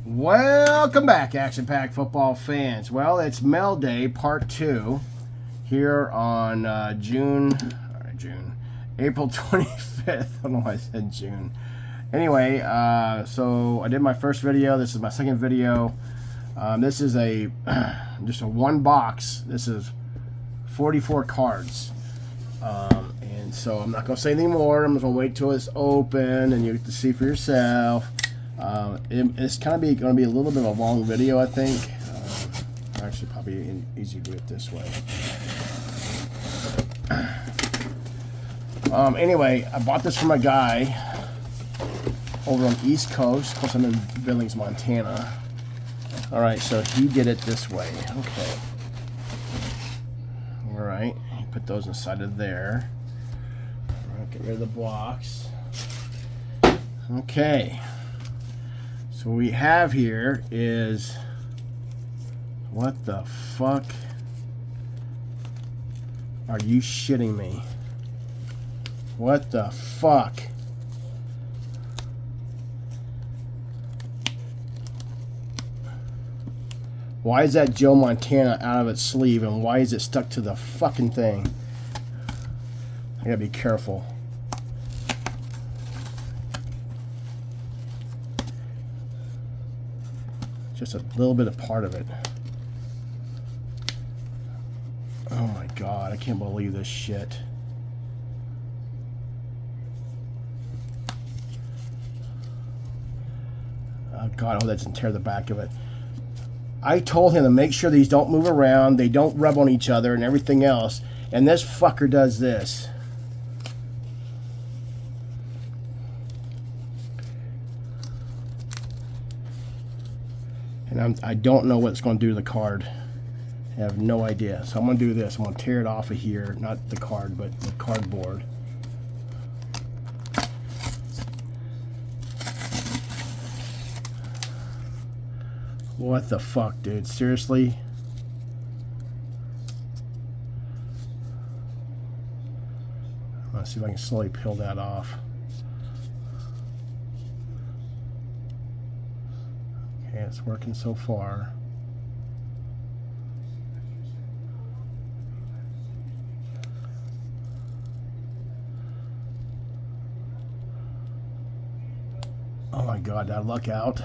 Welcome back, action-packed football fans. Well, it's Mail Day Part 2 here on April 25th. I don't know why I said June. Anyway, so I did my first video. This is my second video. This is just a one box. This is 44 cards. And so I'm not going to say any more. I'm just going to wait till it's open and you get to see for yourself. It's kind of going to be a little bit of a long video, I think. Actually, probably easy to do it this way. Anyway, I bought this from a guy over on the East Coast. Of course, I'm in Billings, Montana. All right, so he did it this way. Okay. All right, he put those inside of there. All right, get rid of the blocks. Okay. So what we have here is, what the fuck? Are you shitting me? What the fuck? Why is that Joe Montana out of its sleeve and why is it stuck to the fucking thing? I gotta be careful. Just a little bit of part of it. Oh my god, I can't believe this shit. Oh god, oh, that doesn't tear the back of it. I told him to make sure these don't move around, they don't rub on each other and everything else, and this fucker does this. And I don't know what it's going to do to the card. I have no idea. So I'm going to do this. I'm going to tear it off of here. Not the card, but the cardboard. What the fuck, dude? Seriously? Let's see if I can slowly peel that off. Okay, it's working so far. Oh my god, did I luck out?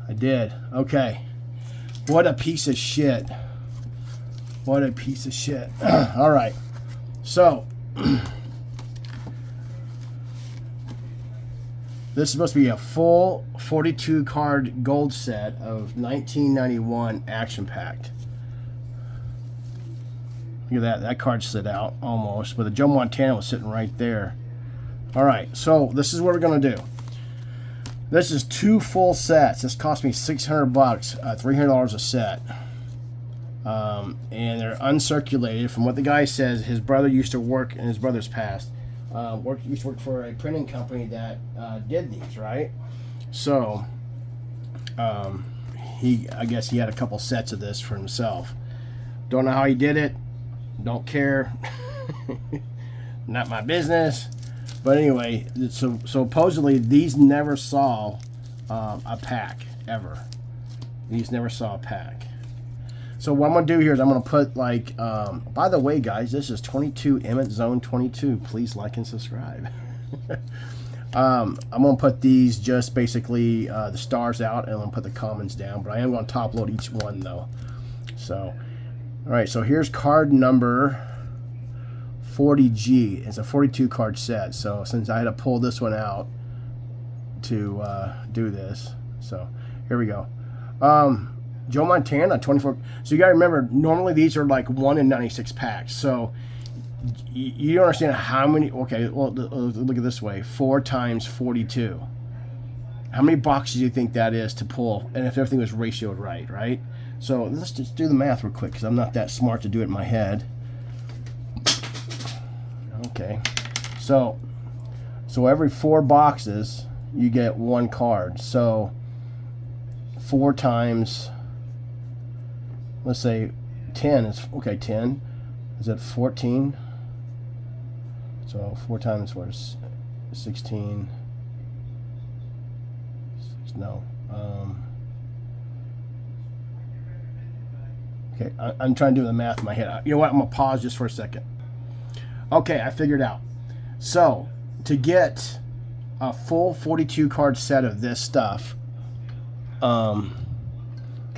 I did. Okay. What a piece of shit. What a piece of shit. Alright. So this is supposed to be a full 42 card gold set of 1991 action packed. Look at that. That card slid out almost, but the Joe Montana was sitting right there. Alright, so this is what we're going to do. This is two full sets. This cost me $600, $300 a set. And they're uncirculated. From what the guy says, his brother used to work, and his brother's passed, used to work for a printing company that did these, right? So, I guess he had a couple sets of this for himself. Don't know how he did it. Don't care. Not my business. But anyway, so supposedly these never saw a pack, ever. These never saw a pack. So what I'm going to do here is I'm going to put, like, by the way, guys, this is 22 Emmett Zone 22. Please like and subscribe. I'm going to put these just basically the stars out, and I'm going to put the commons down. But I am going to top load each one, though. So, all right, so here's card number 40G. It's a 42 card set, so since I had to pull this one out to do this, so here we go. Joe Montana 24. So you gotta remember, normally these are like 1 in 96 packs, so you don't understand how many. Okay, well, look at this way: 4 times 42. How many boxes do you think that is to pull? And if everything was ratioed right? So let's just do the math real quick, because I'm not that smart to do it in my head. Okay, so every 4 boxes you get 1 card. So 4 times, let's say 10 is okay. 10 is at 14. So 4 times 4 is 16. No. Okay, I'm trying to do the math in my head. You know what? I'm gonna pause just for a second. Okay, I figured out. So to get a full 42 card set of this stuff, God,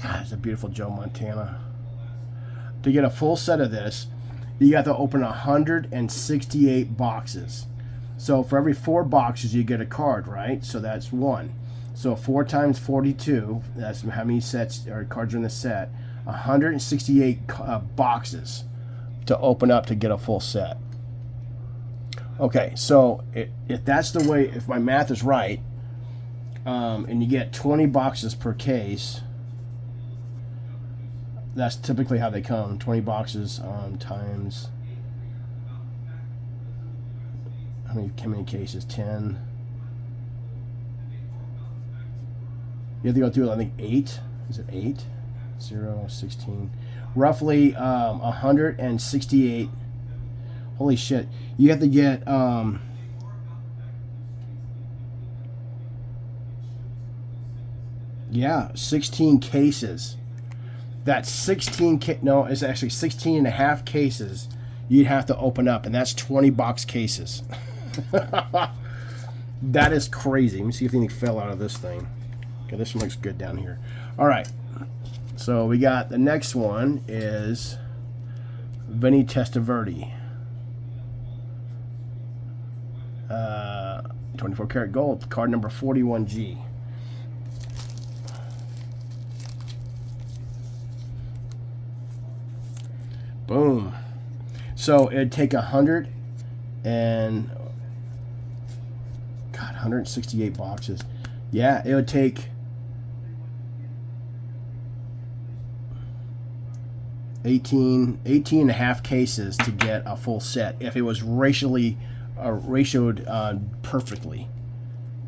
it's a beautiful Joe Montana. To get a full set of this, you got to open 168 boxes. So for every 4 boxes, you get a card, right? So that's 1. So 4 times 42, that's how many sets or cards are in the set. 168 boxes to open up to get a full set. Okay, so if that's the way, if my math is right, and you get 20 boxes per case, that's typically how they come. 20 boxes times how many cases? 10. You have to go through, I think, 8. Is it 8? 0, 16. Roughly 168. Holy shit. You have to get yeah, 16 cases. That's 16 no, it's actually 16 and a half cases you'd have to open up, and that's 20 box cases. That is crazy. Let me see if anything fell out of this thing. Okay, this one looks good down here. All right. So we got the next one is Vinny Testaverde. 24 karat gold, card number 41G. Boom. So it'd take 168 boxes. Yeah, it would take 18 and a half cases to get a full set if it was ratioed perfectly.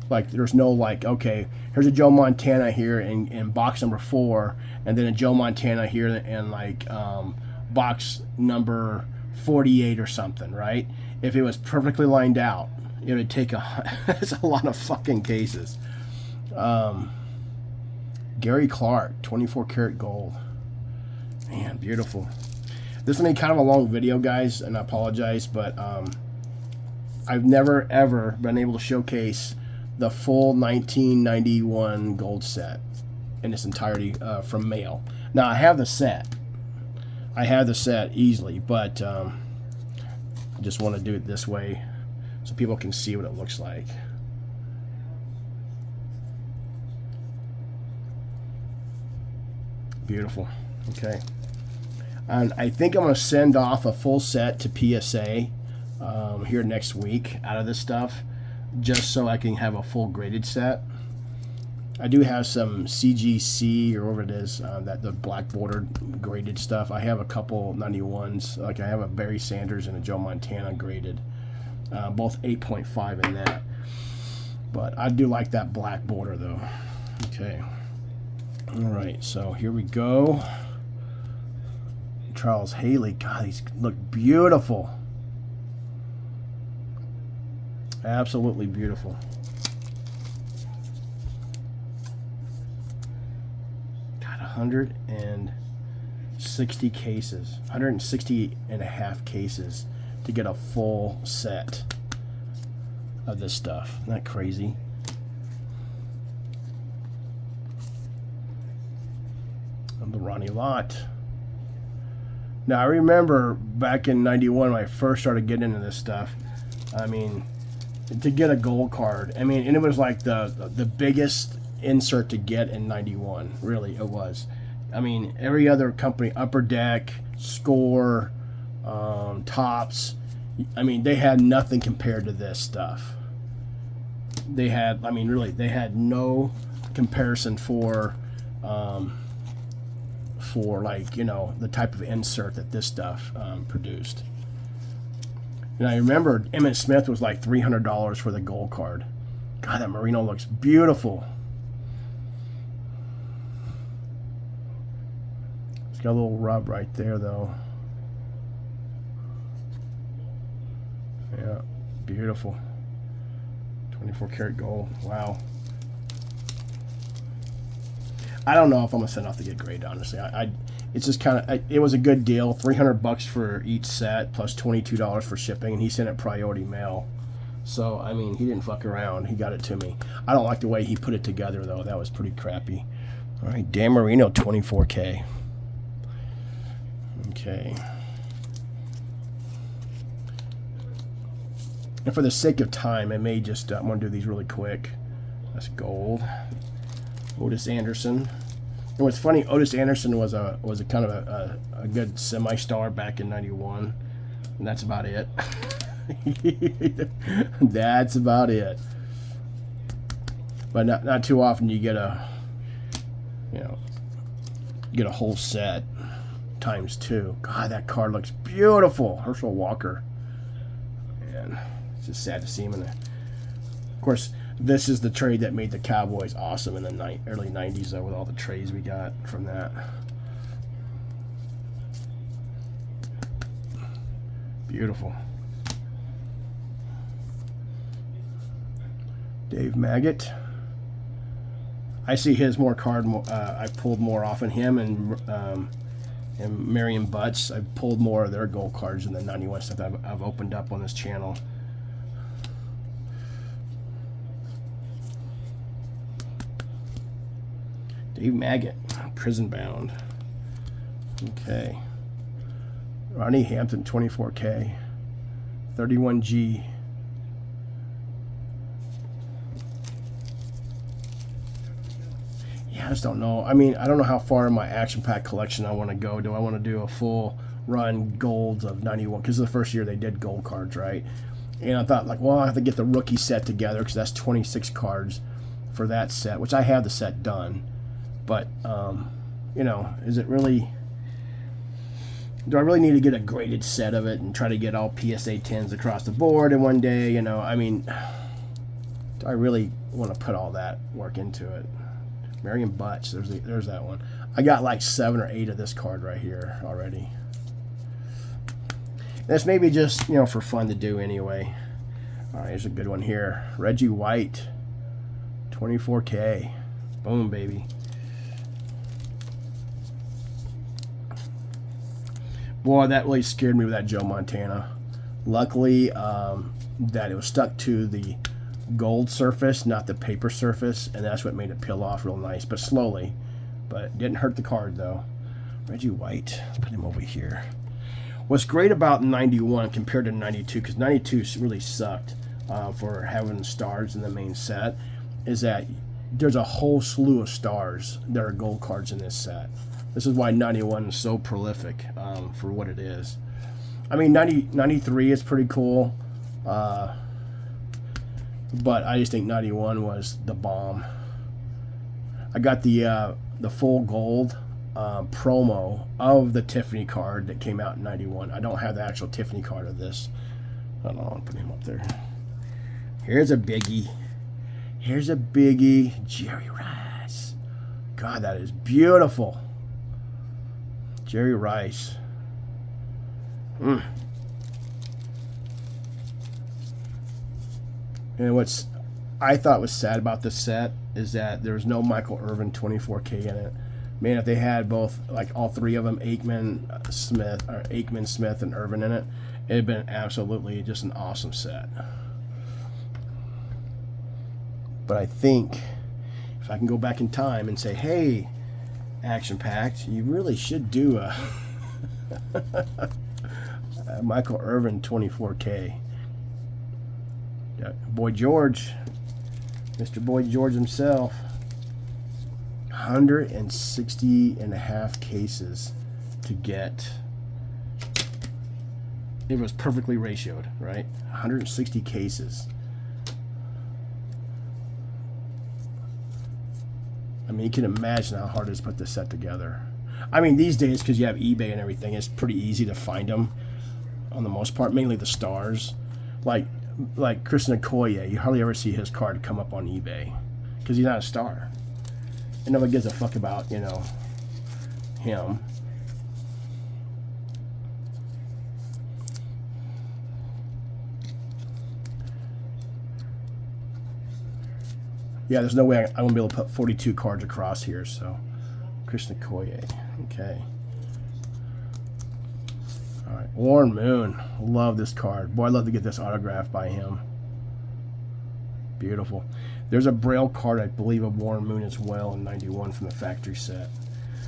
Like there's no like, okay, here's a Joe Montana here in box number 4, and then a Joe Montana here in like box number 48 or something, right? If it was perfectly lined out, it would take that's a lot of fucking cases. Gary Clark, 24 karat gold. Man, beautiful. This will be kind of a long video, guys, and I apologize, but I've never ever been able to showcase the full 1991 gold set in its entirety from mail. Now I have the set. I have the set easily, but I just want to do it this way so people can see what it looks like. Beautiful. Okay. And I think I'm going to send off a full set to PSA here next week out of this stuff, just so I can have a full graded set. I do have some CGC or whatever it is, that the black bordered graded stuff. I have a couple 91s, like I have a Barry Sanders and a Joe Montana graded, both 8.5 in that. But I do like that black border though. Okay. All right, so here we go. Charles Haley, God, these look beautiful. Absolutely beautiful. God, 160 cases, 160 and a half cases to get a full set of this stuff. Isn't that crazy? And the Ronnie Lott. Now, I remember back in 91 when I first started getting into this stuff, I mean, to get a gold card, I mean, and it was like the biggest insert to get in 91, really, it was. I mean, every other company, Upper Deck, Score, Tops, I mean, they had nothing compared to this stuff. They had, I mean, really, they had no comparison for like, you know, the type of insert that this stuff produced. And I remember Emmitt Smith was like $300 for the gold card. God, that merino looks beautiful. It's got a little rub right there though. Yeah, beautiful. 24 karat gold. Wow. I don't know if I'm gonna send off to get graded. Honestly, it's just kind of, it was a good deal. $300 for each set plus $22 for shipping, and he sent it priority mail. So I mean, he didn't fuck around. He got it to me. I don't like the way he put it together though. That was pretty crappy. All right, Dan Marino 24K. Okay. And for the sake of time, I may just, I'm going to do these really quick. That's gold. Otis Anderson. And what's funny, Otis Anderson was a kind of a good semi-star back in '91. And that's about it. That's about it. But not too often you get a, you know, get a whole set times 2. God, that card looks beautiful. Herschel Walker. And it's just sad to see him in there. Of course, this is the trade that made the Cowboys awesome in the early 90s, though, with all the trades we got from that. Beautiful. Dave Maggot. I see his more card. I pulled more off in him and Marion Butts. I've pulled more of their gold cards than the 91 stuff that I've opened up on this channel. Dave Maggot, Prison Bound. Okay. Ronnie Hampton, 24K. 31G. I just don't know. I mean, I don't know how far in my action pack collection I want to go. Do I want to do a full run golds of 91? Because the first year they did gold cards, right? And I thought, like, well, I have to get the rookie set together because that's 26 cards for that set, which I have the set done. But, you know, is it really... Do I really need to get a graded set of it and try to get all PSA 10s across the board in one day? You know, I mean, do I really want to put all that work into it? Marion Butts, there's that one. I got like 7 or 8 of this card right here already. That's maybe just, you know, for fun to do anyway. All right, here's a good one here. Reggie White, 24K. Boom, baby. Boy, that really scared me with that Joe Montana. Luckily, that it was stuck to the gold surface, not the paper surface, and that's what made it peel off real nice, but slowly. But didn't hurt the card though. Reggie White, let's put him over here. What's great about 91 compared to 92, because 92 really sucked for having stars in the main set, is that there's a whole slew of stars that are gold cards in this set. This is why 91 is so prolific for what it is. I mean, 93 is pretty cool. But I just think 91 was the bomb. I got the full gold promo of the Tiffany card that came out in 91. I don't have the actual Tiffany card of this. I don't know, I'll put him up there. Here's a biggie. Here's a biggie. Jerry Rice. God, that is beautiful. Jerry Rice. And what's I thought was sad about this set is that there's no Michael Irvin 24K in it. Man, if they had both, like all 3 of them, Aikman, Smith, and Irvin in it, it'd been absolutely just an awesome set. But I think if I can go back in time and say, hey, Action Packed, you really should do a Michael Irvin 24K. Boy George, Mr. Boy George himself, 160.5 cases to get. It was perfectly ratioed, right? 160 cases. I mean, you can imagine how hard it is to put this set together. I mean, these days, because you have eBay and everything, it's pretty easy to find them on the most part, mainly the stars. Like Chris Okoye, you hardly ever see his card come up on eBay because he's not a star. And nobody gives a fuck about, you know, him. Yeah, there's no way I won't be able to put 42 cards across here, so Krishna Koye. Okay. All right. Warren Moon. Love this card. Boy, I'd love to get this autographed by him. Beautiful. There's a Braille card, I believe, of Warren Moon as well in 91 from the factory set.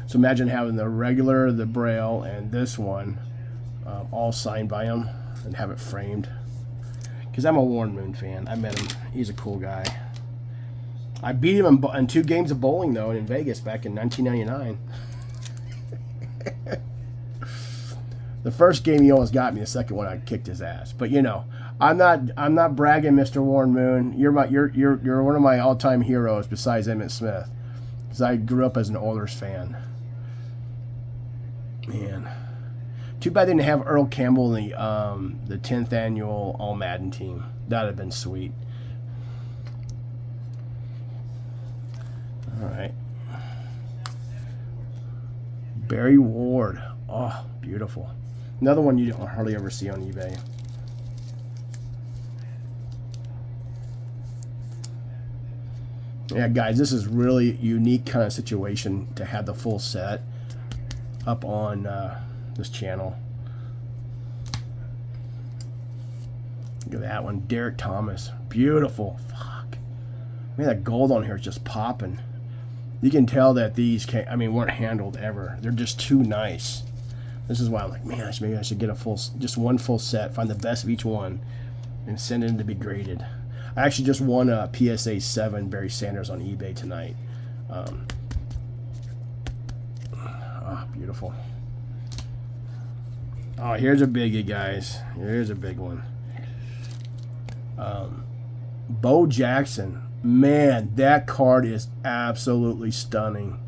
So imagine having the regular, the Braille, and this one all signed by him and have it framed. Because I'm a Warren Moon fan. I met him. He's a cool guy. I beat him in 2 games of bowling, though, in Vegas back in 1999. The first game he almost got me. The second one I kicked his ass. But you know, I'm not bragging, Mr. Warren Moon. You're one of my all-time heroes besides Emmitt Smith, because I grew up as an Oilers fan. Man, too bad they didn't have Earl Campbell in the 10th annual All Madden team. That'd have been sweet. All right, Barry Ward. Oh, beautiful. Another one you don't hardly ever see on eBay. Yeah, guys, this is really unique kind of situation to have the full set up on this channel. Look at that one, Derek Thomas. Beautiful. Fuck. Man, that gold on here is just popping. You can tell that these weren't handled ever. They're just too nice. This is why I'm like, man, maybe I should get just one full set, find the best of each one, and send it in to be graded. I actually just won a PSA 7 Barry Sanders on eBay tonight. Oh, beautiful. Oh, here's a biggie, guys. Here's a big one. Bo Jackson. Man, that card is absolutely stunning.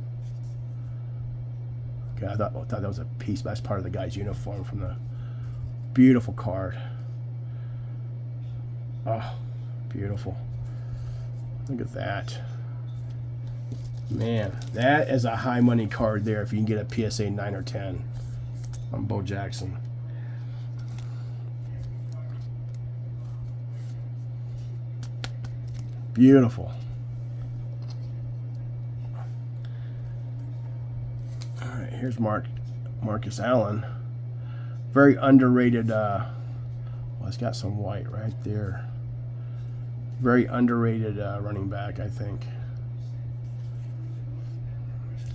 Okay, I thought that was a piece, but that's part of the guy's uniform from the beautiful card. Oh, beautiful. Look at that. Man, that is a high money card there if you can get a PSA 9 or 10 on Bo Jackson. Beautiful. All right, here's Marcus Allen. Very underrated. Well, it's got some white right there. Very underrated running back, I think.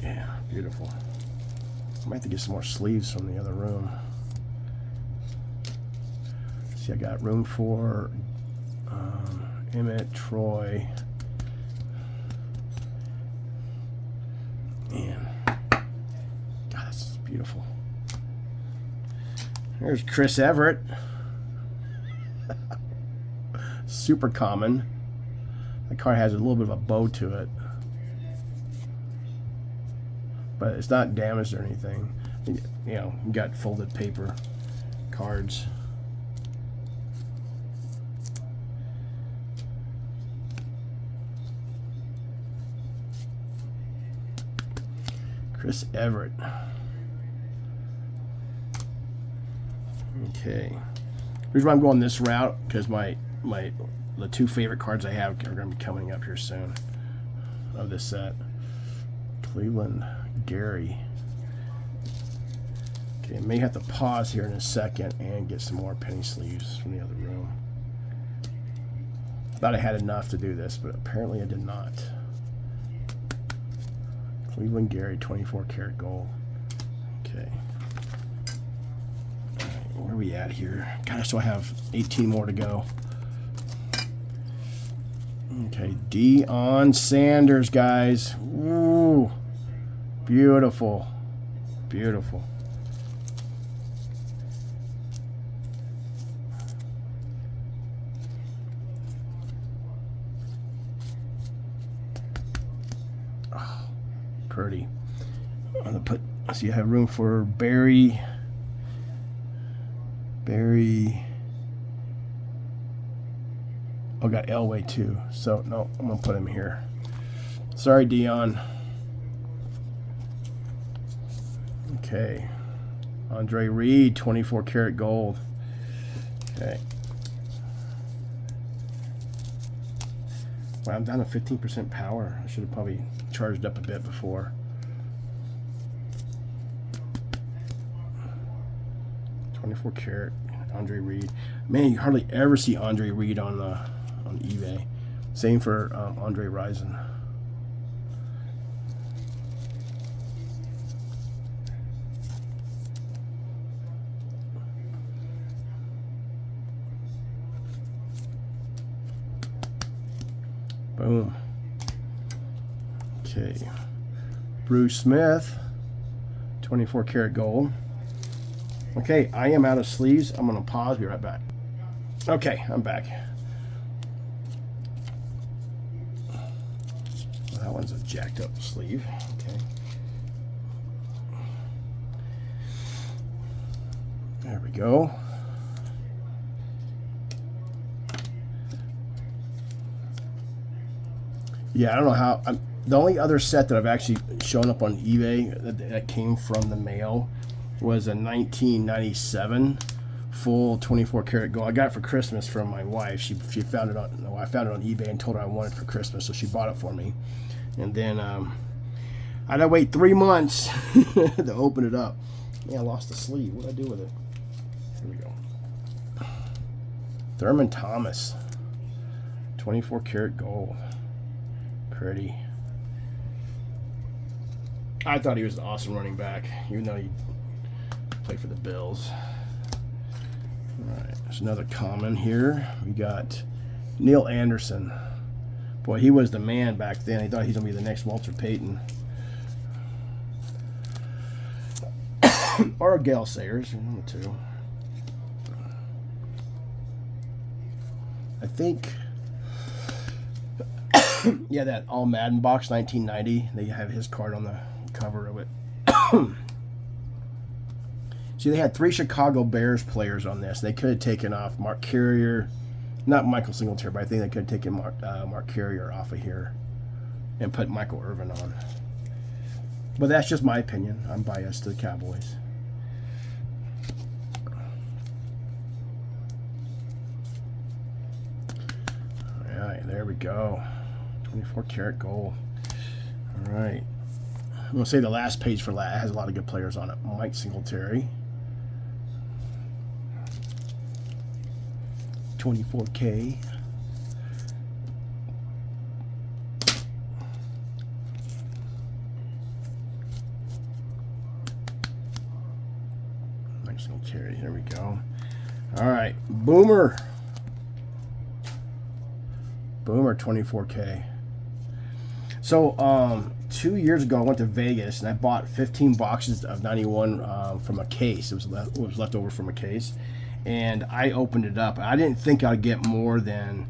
Yeah, beautiful. I might have to get some more sleeves from the other room. See, I got room for Emmett, Troy, man. God, that's beautiful. There's Chris Everett. Super common. That card has a little bit of a bow to it, but it's not damaged or anything. You know, you got folded paper cards. Chris Everett. Okay. Here's why I'm going this route, because the 2 favorite cards I have are going to be coming up here soon of this set. Cleveland Gary. Okay, I may have to pause here in a second and get some more penny sleeves from the other room. Thought I had enough to do this, but apparently I did not. Cleveland Gary, 24 karat gold. Okay. All right, where are we at here? God, so I have 18 more to go. Okay, Deion Sanders, guys. Ooh, beautiful, beautiful. Oh, pretty. I'm gonna put. So you have room for Barry. Oh, got Elway too. So no, I'm gonna put him here. Sorry, Dion. Okay. Andre Reed, 24 karat gold. Okay. Well, I'm down to 15% power. I should have probably charged up a bit before. 24 karat Andre Reed. Man, you hardly ever see Andre Reed on eBay. Same for Andre Rison. Boom. Okay. Bruce Smith, 24 karat gold. Okay, I am out of sleeves. I'm going to pause, be right back. Okay, I'm back. Well, that one's a jacked up sleeve. Okay. There we go. Yeah, I don't know how. The only other set that I've actually shown up on eBay that came from the mail was a 1997 full 24 karat gold. I got it for Christmas from my wife. She found it on. I found it on eBay and told her I wanted it for Christmas, so she bought it for me. And then I had to wait 3 months to open it up. Yeah, I lost the sleeve. What did I do with it? Here we go. Thurman Thomas, 24 karat gold. Pretty. I thought he was an awesome running back, even though he played for the Bills. Alright, there's another common here. We got Neil Anderson. Boy, he was the man back then. He thought he was going to be the next Walter Payton. Or Gale Sayers, one of the two. I think... yeah, that All Madden box, 1990. They have his card on the cover of it. See, they had 3 Chicago Bears players on this. They could have taken off Mark Carrier, not Michael Singletary, but I think they could have taken Mark Carrier off of here and put Michael Irvin on. But that's just my opinion. I'm biased to the Cowboys. All right, there we go. 24 karat gold. All right. I'm going to say the last page for that. It has a lot of good players on it. Mike Singletary. 24K. Mike Singletary. Here we go. All right. Boomer. Boomer, 24K. So, 2 years ago, I went to Vegas and I bought 15 boxes of 91 from a case. It was left over from a case, and I opened it up. I didn't think I'd get more than.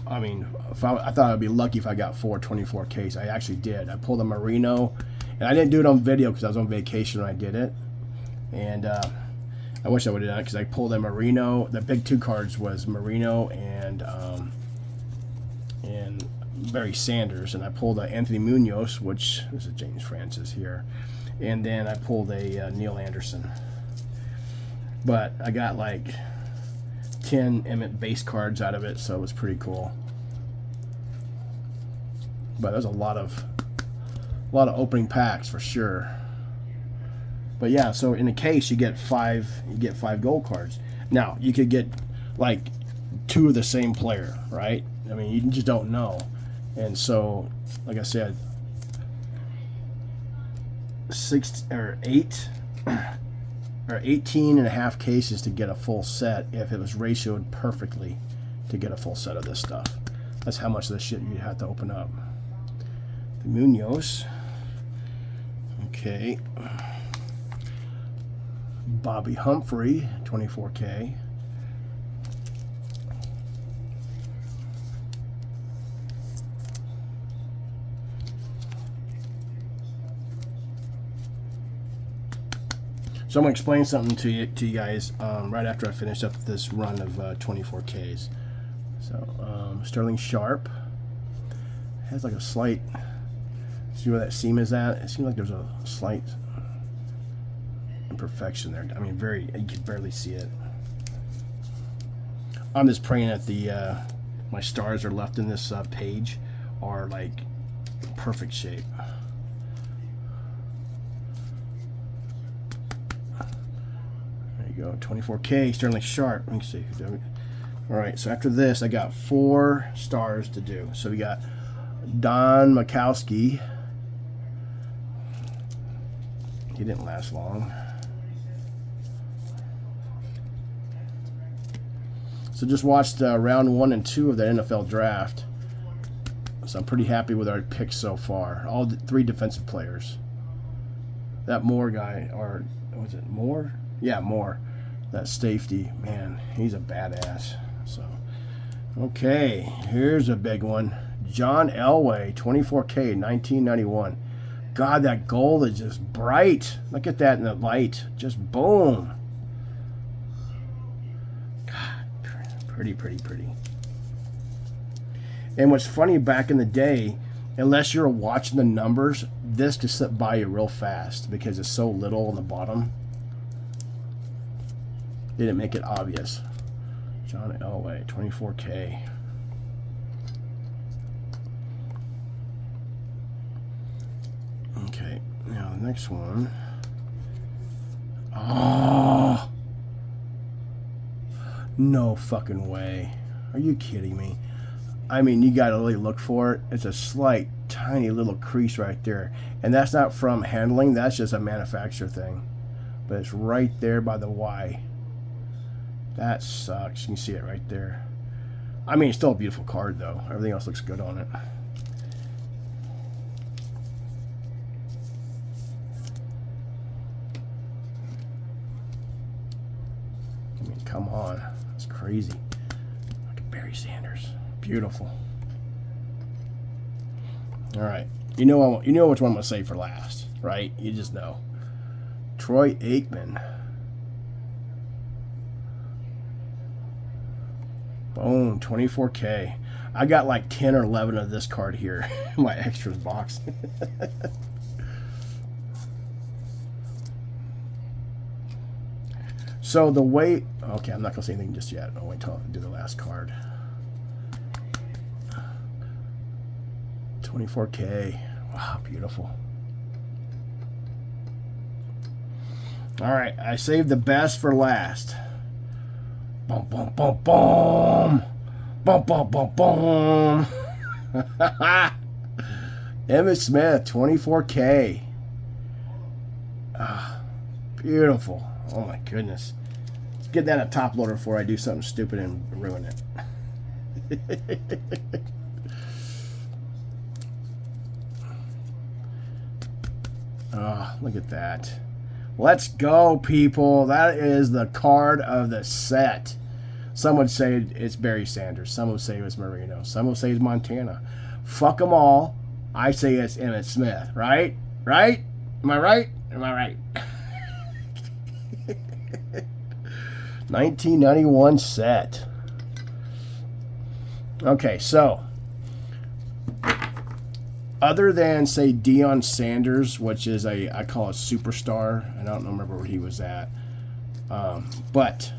I mean, I thought I'd be lucky if I got 4 24Ks. I actually did. I pulled a Merino, and I didn't do it on video because I was on vacation when I did it. And I wish I would have done it because I pulled a Merino. The big 2 cards was Merino and Barry Sanders, and I pulled a Anthony Munoz, which is a James Francis here, and then I pulled a Neil Anderson. But I got like 10 Emmett base cards out of it, so it was pretty cool. But there's a lot of opening packs for sure. But yeah, so in a case you get 5 gold cards. Now you could get like 2 of the same player, right? I mean, you just don't know. And so, like I said, 18 and a half cases to get a full set if it was ratioed perfectly to get a full set of this stuff. That's how much of this shit you have to open up. The Munoz. Okay. Bobby Humphrey, 24K. So I'm going to explain something to you guys right after I finish up this run of 24Ks. So Sterling Sharp has like a slight, see where that seam is at? It seems like there's a slight imperfection there. I mean, you can barely see it. I'm just praying that my stars are left in this page are like perfect shape. There you go. 24K, Sterling Sharp. Let me see. All right, so after this, I got 4 stars to do. So we got Don Makowski. He didn't last long. So just watched round 1 and 2 of the NFL draft. So I'm pretty happy with our picks so far. All 3 defensive players. That Moore guy, or was it Moore? Yeah, Moore. That safety, man, he's a badass. So, okay, here's a big one. John Elway, 24K, 1991. God, that gold is just bright. Look at that in the light. Just boom. God, pretty, pretty, pretty. And what's funny, back in the day, unless you're watching the numbers, this just slipped by you real fast because it's so little on the bottom. They didn't make it obvious. John Elway, 24K. Okay, now the next one. Oh, no fucking way. Are you kidding me? I mean, you gotta really look for it. It's a slight, tiny little crease right there. And that's not from handling, that's just a manufacturer thing. But it's right there by the Y. That sucks. You can see it right there. I mean, it's still a beautiful card, though. Everything else looks good on it. I mean, come on. That's crazy. Look at Barry Sanders. Beautiful. All right. You know which one I'm going to say for last, right? You just know. Troy Aikman. Boom, 24K. I got like 10 or 11 of this card here in my extras box. So the way... Okay, I'm not going to say anything just yet. I'll wait till I do the last card. 24K. Wow, beautiful. All right, I saved the best for last. Boom, boom, boom, boom. Boom, boom, boom, boom. Emmitt Smith, 24K. Ah, beautiful. Oh my goodness. Let's get that a top loader before I do something stupid and ruin it. Oh, look at that. Let's go, people. That is the card of the set. Some would say it's Barry Sanders. Some would say it's Marino. Some would say it's Montana. Fuck them all. I say it's Emmitt Smith. Right? Right? Am I right? Am I right? 1991 set. Okay, so other than, say, Deion Sanders, which is I call a superstar. I don't remember where he was at. But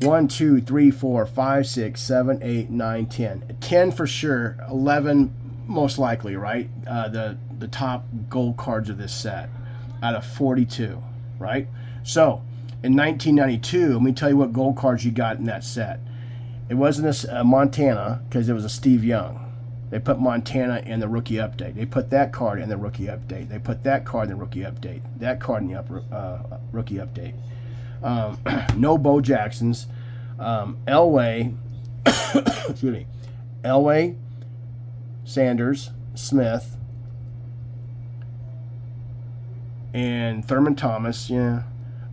1, 2, 3, 4, 5, 6, 7, 8, 9, 10. 10 for sure. 11 most likely, right? The top gold cards of this set out of 42, right? So in 1992, let me tell you what gold cards you got in that set. It wasn't a Montana because it was a Steve Young. They put Montana in the rookie update. They put that card in the rookie update. They put that card in the rookie update. That card in the rookie update. No Bo Jacksons. Elway. Excuse me. Elway, Sanders, Smith, and Thurman Thomas. Yeah.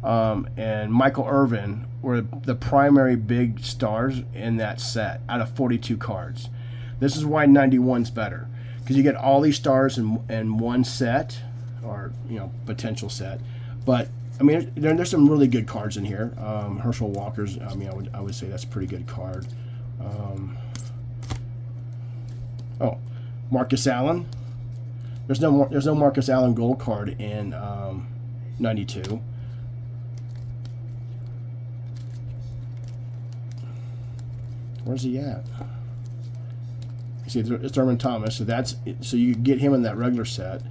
And Michael Irvin were the primary big stars in that set out of 42 cards. This is why 91's better, because you get all these stars in one set, or potential set. But I mean, there's some really good cards in here. Herschel Walker's. I mean, I would say that's a pretty good card. Oh, Marcus Allen. There's no Marcus Allen gold card in 92. Where's he at? See, it's Thurman Thomas, so you get him in that regular set.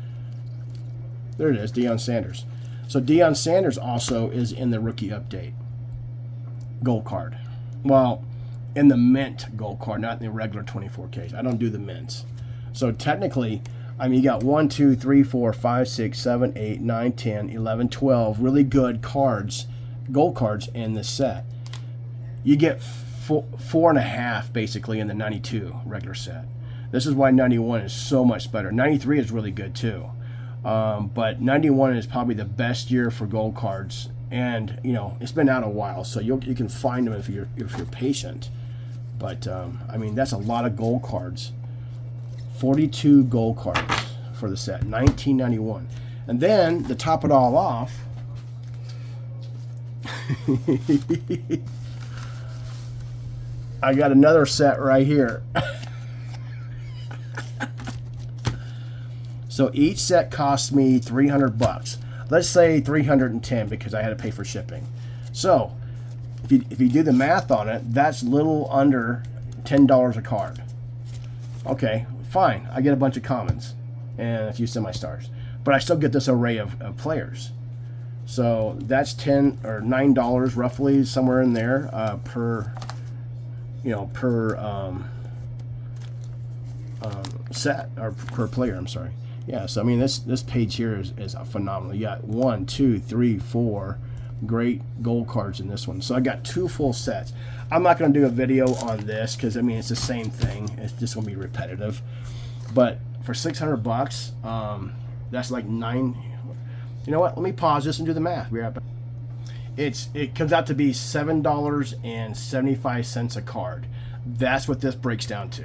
There it is, Deion Sanders. So Deion Sanders also is in the rookie update gold card. Well, in the mint gold card, not in the regular 24 case. I don't do the mints. So technically, I mean, you got 1, 2, 3, 4, 5, 6, 7, 8, 9, 10, 11, 12 really good cards, gold cards in this set. You get 4.5 basically in the 92 regular set. This is why 91 is so much better. 93 is really good too. But 91 is probably the best year for gold cards, and you know it's been out a while, so you can find them if you're patient. But I mean, that's a lot of gold cards. 42 gold cards for the set, 1991, and then to top it all off, I got another set right here. So each set cost me $300. Let's say 310 because I had to pay for shipping. So if you do the math on it, that's little under $10 a card. Okay, fine. I get a bunch of commons and a few semi-stars, but I still get this array of players. So that's $10 or $9 roughly, somewhere in there per set, or per player. I'm sorry. Yeah, so I mean this page here is phenomenal. You got 1, 2, 3, 4 great gold cards in this one. So I got 2 full sets. I'm not going to do a video on this because I mean it's the same thing. It's just going to be repetitive. But for $600, that's like 9. You know what? Let me pause this and do the math. It comes out to be $7.75 a card. That's what this breaks down to.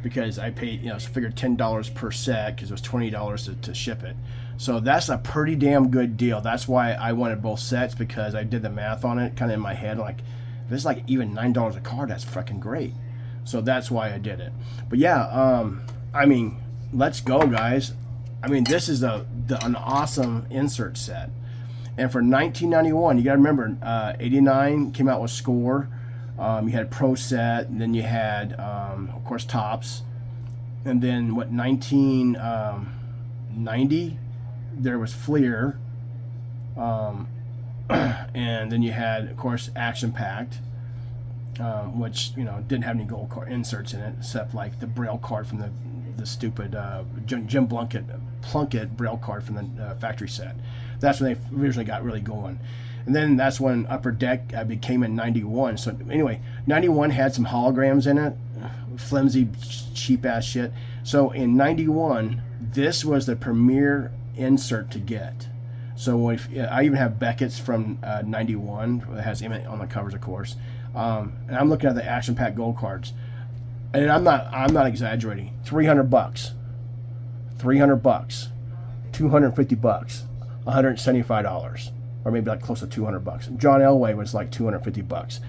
Because I paid, figured $10 per set because it was $20 to ship it. So that's a pretty damn good deal. That's why I wanted both sets, because I did the math on it kind of in my head. Like, if it's like even $9 a card, that's fucking great. So that's why I did it. But yeah, I mean, let's go, guys. I mean, this is an awesome insert set. And for 1991, you got to remember, 89 came out with Score. You had Pro Set, and then you had, of course, Tops. And then, 1990, there was Fleer. And then you had, of course, Action Packed, which, didn't have any gold card inserts in it, except like the Braille card from the stupid Jim Plunkett Braille card from the factory set. That's when they originally got really going. And then that's when Upper Deck became in 91. So anyway, 91 had some holograms in it, flimsy, cheap-ass shit. So in 91, this was the premier insert to get. So I even have Beckett's from 91. It has Emmett on the covers, of course. And I'm looking at the Action Pack gold cards. And I'm not exaggerating. $300. $300. $250. $175. Or maybe like close to $200. John Elway was like $250.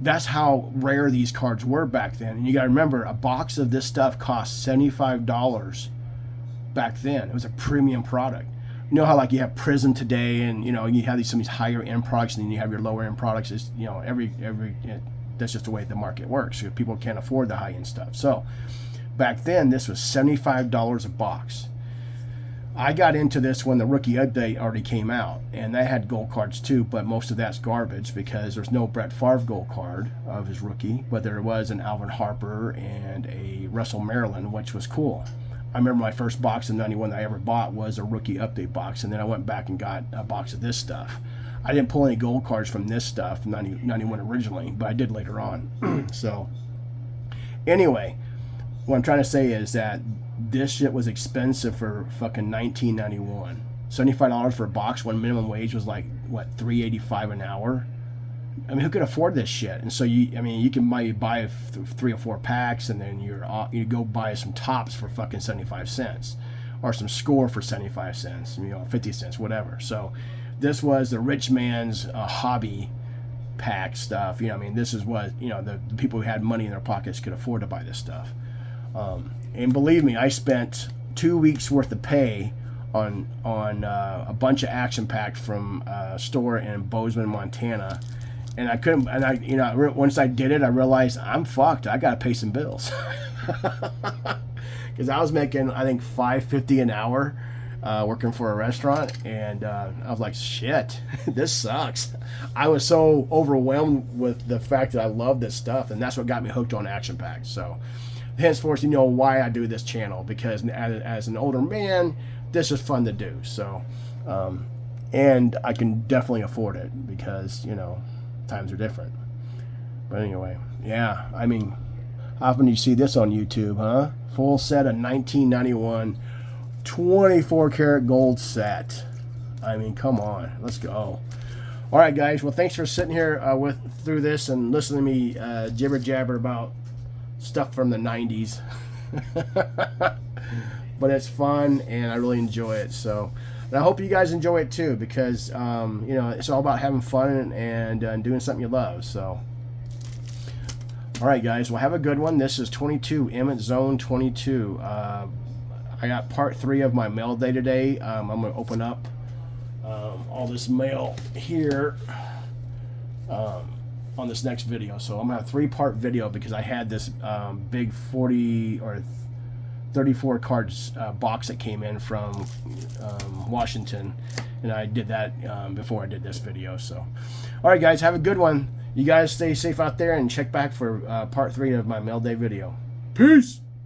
That's how rare these cards were back then. And you got to remember, a box of this stuff cost $75 back then. It was a premium product. You know how like you have Prism today, and you have some of these higher end products, and then you have your lower end products. It's, that's just the way the market works. People can't afford the high end stuff. So back then, this was $75 a box. I got into this when the rookie update already came out, and that had gold cards too, but most of that's garbage because there's no Brett Favre gold card of his rookie, but there was an Alvin Harper and a Russell Maryland, which was cool. I remember my first box in 91 that I ever bought was a rookie update box, and then I went back and got a box of this stuff. I didn't pull any gold cards from this stuff, 91 originally, but I did later on. So anyway, what I'm trying to say is that this shit was expensive for fucking 1991. $75 for a box when minimum wage was like, what, $3.85 an hour? I mean, who could afford this shit? And so you can buy 3 or 4 packs, and then you go buy some Tops for fucking 75 cents, or some Score for 75 cents, 50 cents, whatever. So this was the rich man's hobby pack stuff. This is what the people who had money in their pockets could afford to buy this stuff. And believe me, I spent 2 weeks worth of pay on a bunch of action packs from a store in Bozeman, Montana, and I couldn't. And once I did it, I realized I'm fucked. I gotta pay some bills because I was making, I think, $5.50 an hour, working for a restaurant, and I was like, shit, this sucks. I was so overwhelmed with the fact that I love this stuff, and that's what got me hooked on action packs. So henceforth, you know why I do this channel, because as an older man, this is fun to do. So and I can definitely afford it because, you know, times are different. But anyway, yeah, I mean, how often do you see this on YouTube, huh? Full set of 1991 24 karat gold set. I mean, come on, let's go. All right, guys, well, thanks for sitting here through this and listening to me jibber jabber about stuff from the 90s. But it's fun, and I really enjoy it. So, and I hope you guys enjoy it too, because you know, it's all about having fun and doing something you love. So, all right, guys, well, have a good one. This is 22 Emmett Zone 22. I got part 3 of my mail day today. I'm going to open up all this mail here on this next video. So I'm going to have a 3-part video because I had this big 40 or 34 cards box that came in from Washington, and I did that before I did this video. So, all right, guys, have a good one. You guys stay safe out there, and check back for part 3 of my mail day video. Peace.